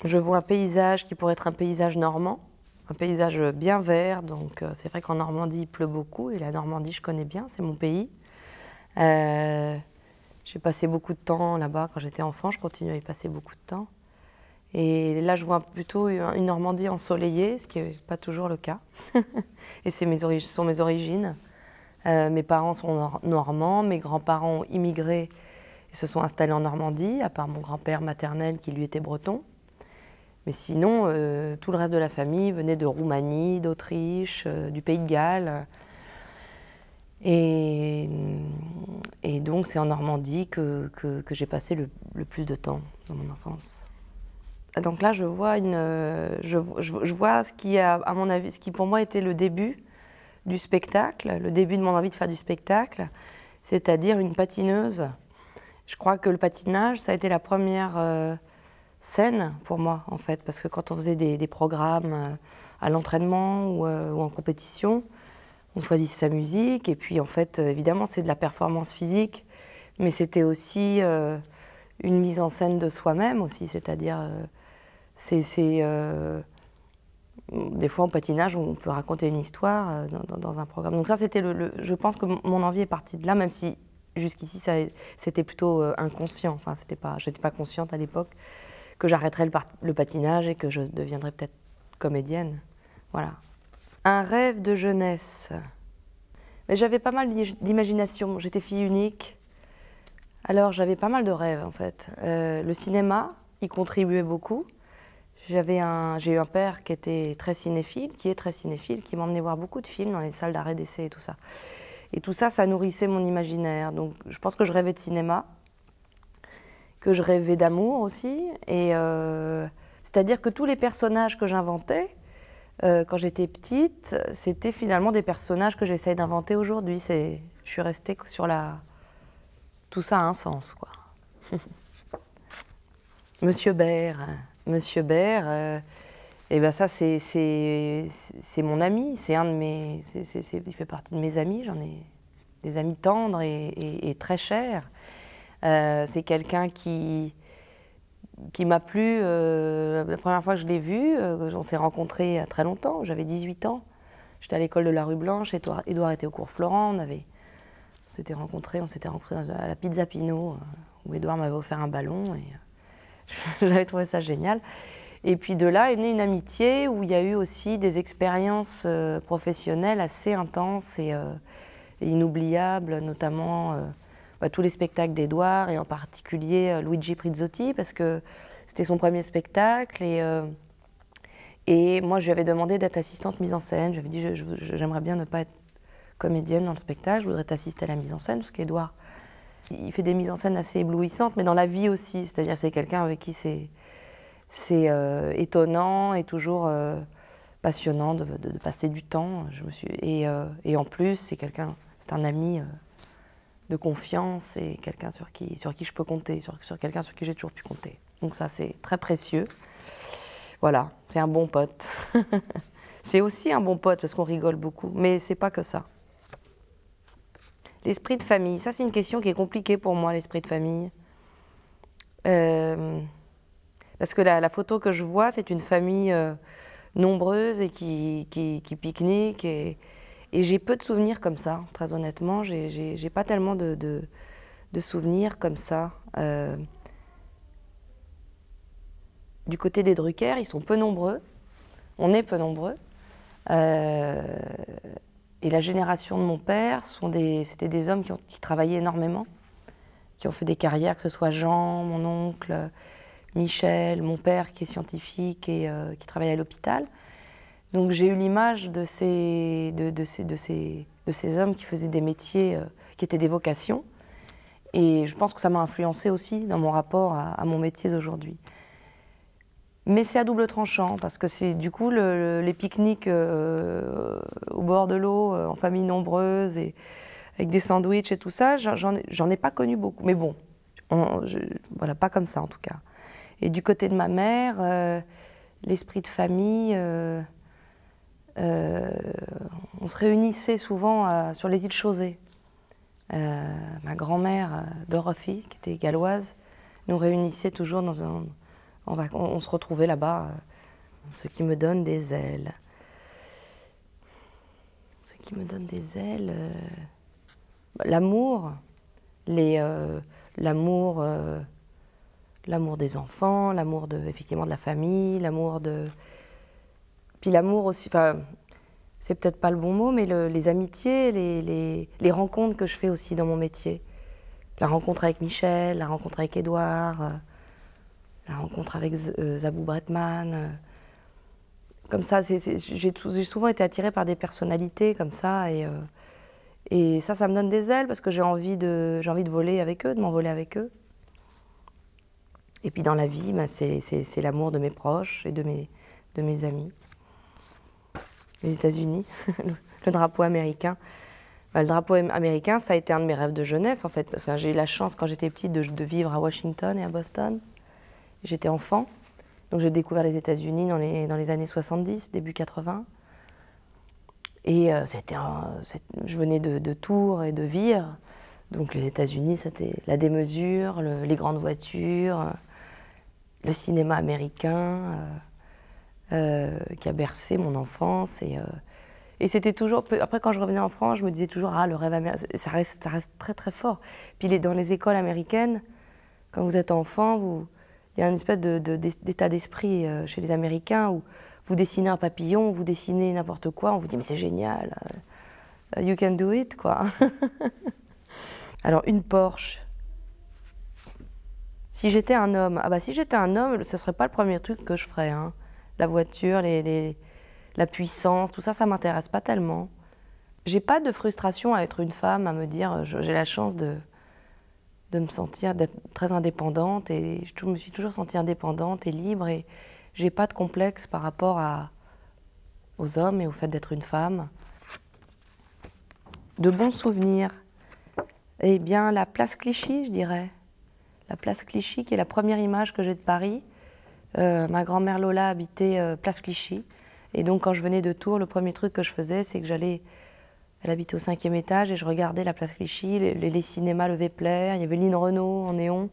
Je vois un paysage qui pourrait être un paysage normand, un paysage bien vert, donc c'est vrai qu'en Normandie il pleut beaucoup, et la Normandie je connais bien, c'est mon pays. J'ai passé beaucoup de temps là-bas quand j'étais enfant, je continue à y passer beaucoup de temps. Et là je vois plutôt une Normandie ensoleillée, ce qui n'est pas toujours le cas. Et ce sont mes origines. Mes parents sont normands, mes grands-parents ont immigré et se sont installés en Normandie, à part mon grand-père maternel qui lui était breton. Mais sinon, tout le reste de la famille venait de Roumanie, d'Autriche, du Pays de Galles. Et donc c'est en Normandie que j'ai passé le plus de temps dans mon enfance. Donc là, je vois, je vois ce qui, à mon avis, ce qui pour moi était le début du spectacle, le début de mon envie de faire du spectacle, c'est-à-dire une patineuse. Je crois que le patinage, ça a été la première scène pour moi, en fait, parce que quand on faisait des programmes à l'entraînement ou en compétition, on choisissait sa musique, et puis en fait, évidemment, c'est de la performance physique, mais c'était aussi une mise en scène de soi-même aussi, c'est-à-dire, des fois en patinage, on peut raconter une histoire dans un programme. Donc ça, c'était je pense que mon envie est partie de là, même si jusqu'ici, c'était plutôt inconscient. Enfin, j'étais pas consciente à l'époque que j'arrêterais le patinage et que je deviendrais peut-être comédienne. Voilà. Un rêve de jeunesse. Mais j'avais pas mal d'imagination. J'étais fille unique. Alors j'avais pas mal de rêves en fait. Le cinéma y contribuait beaucoup. J'ai eu un père qui était très cinéphile, qui m'emmenait voir beaucoup de films dans les salles d'arrêt d'essai et tout ça. Et tout ça, ça nourrissait mon imaginaire. Donc je pense que je rêvais de cinéma, que je rêvais d'amour aussi. Et c'est-à-dire que tous les personnages que j'inventais, quand j'étais petite, c'était finalement des personnages que j'essaye d'inventer aujourd'hui. Je suis restée sur tout ça a un sens, quoi. Monsieur Bert, et ben ça c'est mon ami, c'est un de mes, il fait partie de mes amis. J'en ai des amis tendres et très chers. C'est quelqu'un qui m'a plu la première fois que je l'ai vu. On s'est rencontrés il y a très longtemps, j'avais 18 ans. J'étais à l'école de la rue Blanche, Édouard était au cours Florent, on s'était rencontrés à la Pizza Pinot, où Édouard m'avait offert un ballon, et j'avais trouvé ça génial. Et puis de là est née une amitié où il y a eu aussi des expériences professionnelles assez intenses et inoubliables, notamment tous les spectacles d'Édouard, et en particulier Luigi Prizzotti, parce que c'était son premier spectacle. Et moi, je lui avais demandé d'être assistante mise en scène. Je lui avais dit, j'aimerais bien ne pas être comédienne dans le spectacle, je voudrais t'assister à la mise en scène, parce qu'Édouard, il fait des mises en scène assez éblouissantes, mais dans la vie aussi. C'est-à-dire c'est quelqu'un avec qui c'est étonnant et toujours passionnant de passer du temps. Et en plus, c'est un ami de confiance, et quelqu'un sur qui je peux compter, sur quelqu'un sur qui j'ai toujours pu compter. Donc ça, c'est très précieux. Voilà, c'est un bon pote. C'est aussi un bon pote parce qu'on rigole beaucoup, mais c'est pas que ça. L'esprit de famille, ça c'est une question qui est compliquée pour moi, l'esprit de famille. Parce que la photo que je vois, c'est une famille nombreuse et qui pique-nique. Et j'ai peu de souvenirs comme ça, très honnêtement. J'ai pas tellement de souvenirs comme ça. Du côté des Drucker, ils sont peu nombreux. On est peu nombreux. Et la génération de mon père, c'était des hommes qui travaillaient énormément, qui ont fait des carrières, que ce soit Jean, mon oncle, Michel, mon père qui est scientifique et qui travaille à l'hôpital. Donc j'ai eu l'image de ces hommes qui faisaient des métiers qui étaient des vocations. Et je pense que ça m'a influencée aussi dans mon rapport à mon métier d'aujourd'hui. Mais c'est à double tranchant, parce que c'est du coup les pique-niques au bord de l'eau, en famille nombreuse, et avec des sandwichs et tout ça, j'en ai pas connu beaucoup. Mais bon, voilà, pas comme ça en tout cas. Et du côté de ma mère, l'esprit de famille, on se réunissait souvent sur les îles Chausey. Ma grand-mère, Dorothy, qui était galloise, nous réunissait toujours dans un... On se retrouvait là-bas, ce qui me donne des ailes. Ce qui me donne des ailes, l'amour, l'amour des enfants, l'amour effectivement de la famille, l'amour de... Puis l'amour aussi, enfin, c'est peut-être pas le bon mot, mais les amitiés, les rencontres que je fais aussi dans mon métier. La rencontre avec Michel, la rencontre avec Édouard, la rencontre avec Zabou Bretman. Comme ça, j'ai souvent été attirée par des personnalités comme ça. Et ça me donne des ailes parce que j'ai envie de voler avec eux, de m'envoler avec eux. Et puis dans la vie, bah, c'est l'amour de mes proches et de mes amis. Les États-Unis, le drapeau américain. Bah, le drapeau américain, ça a été un de mes rêves de jeunesse, en fait. Enfin, j'ai eu la chance, quand j'étais petite, de vivre à Washington et à Boston. J'étais enfant, donc j'ai découvert les États-Unis dans les années 70, début 80. Et je venais de Tours et de Vire. Donc les États-Unis, c'était la démesure, les grandes voitures, le cinéma américain qui a bercé mon enfance. Et c'était toujours... Après, quand je revenais en France, je me disais toujours « Ah, le rêve américain, ça reste très très fort ». Puis dans les écoles américaines, quand vous êtes enfant, il y a une espèce d'état d'esprit chez les Américains où vous dessinez un papillon, vous dessinez n'importe quoi, on vous dit « Mais c'est génial, you can do it », quoi. Alors, une Porsche. Si j'étais un homme, si j'étais un homme, ce ne serait pas le premier truc que je ferais, hein. La voiture, la puissance, tout ça, ça ne m'intéresse pas tellement. J'ai pas de frustration à être une femme, à me dire j'ai la chance de me sentir d'être très indépendante et je me suis toujours sentie indépendante et libre et j'ai pas de complexe par rapport aux hommes et au fait d'être une femme. De bons souvenirs. Eh bien, la place Clichy, je dirais. La place Clichy, qui est la première image que j'ai de Paris. Ma grand-mère Lola habitait place Clichy. Et donc, quand je venais de Tours, le premier truc que je faisais, c'est que j'allais... Elle habitait au 5e étage et je regardais la place Clichy, les cinémas Le Vepler, il y avait Lynn Renault en néon.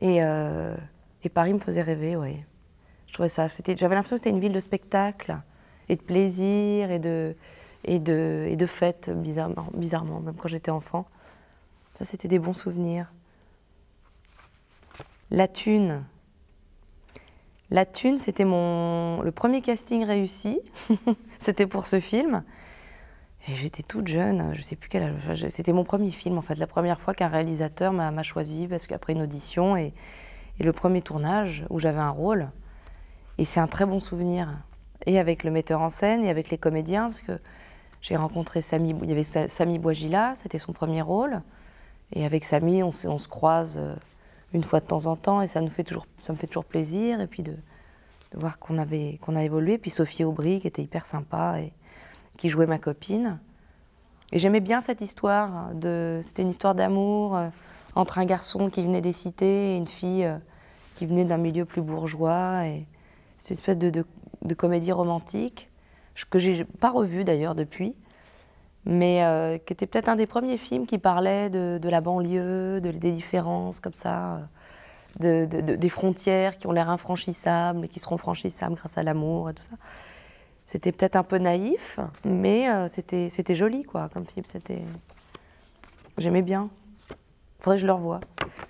Et Paris me faisait rêver, oui. Je trouvais ça... J'avais l'impression que c'était une ville de spectacle et de plaisir et de fêtes, bizarrement, même quand j'étais enfant. Ça, c'était des bons souvenirs. La Thune. La Thune, c'était le premier casting réussi. C'était pour ce film. Et j'étais toute jeune, je ne sais plus quel âge. C'était mon premier film, en fait, la première fois qu'un réalisateur m'a choisi, parce qu'après une audition et le premier tournage où j'avais un rôle. Et c'est un très bon souvenir. Et avec le metteur en scène et avec les comédiens, parce que j'ai rencontré Samy, il y avait Samy Bouajila, c'était son premier rôle. Et avec Samy, on se croise une fois de temps en temps et ça me fait toujours plaisir. Et puis de voir qu'on a évolué. Puis Sophie Aubry, qui était hyper sympa et qui jouait ma copine. Et j'aimais bien cette histoire. C'était une histoire d'amour entre un garçon qui venait des cités et une fille qui venait d'un milieu plus bourgeois. Et c'est une espèce de comédie romantique que j'ai pas revue d'ailleurs depuis. Mais qui était peut-être un des premiers films qui parlait de la banlieue, des différences comme ça, des frontières qui ont l'air infranchissables et qui seront franchissables grâce à l'amour et tout ça. C'était peut-être un peu naïf, mais c'était joli quoi, comme film. J'aimais bien. Faudrait que je le revoie.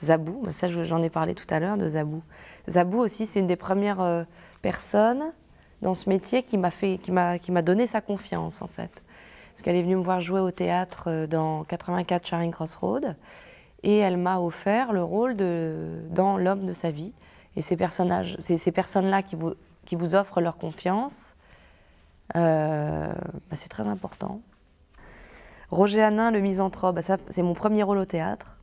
Zabou, ça j'en ai parlé tout à l'heure de Zabou. Zabou aussi, c'est une des premières personnes dans ce métier qui m'a donné sa confiance en fait. Parce qu'elle est venue me voir jouer au théâtre dans 84 Charing Cross Road et elle m'a offert le rôle dans L'homme de sa vie. Et ces personnes-là qui vous offrent leur confiance, c'est très important. Roger Hanin, le misanthrope, c'est mon premier rôle au théâtre.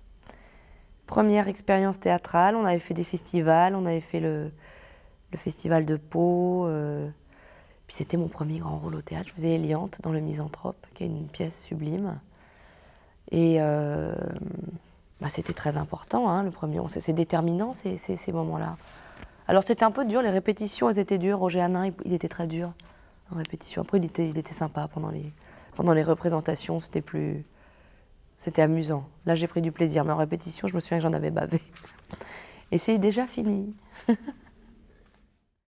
Première expérience théâtrale, on avait fait des festivals, on avait fait le festival de Pau. Puis c'était mon premier grand rôle au théâtre. Je faisais Eliante dans Le Misanthrope, qui est une pièce sublime. Et c'était très important, hein, le premier. C'est déterminant, ces moments-là. Alors c'était un peu dur, les répétitions, elles étaient dures. Roger Hanin, il était très dur en répétition. Après, il était sympa pendant Pendant les représentations, c'était amusant. Là, j'ai pris du plaisir, mais en répétition, je me souviens que j'en avais bavé. Et c'est déjà fini.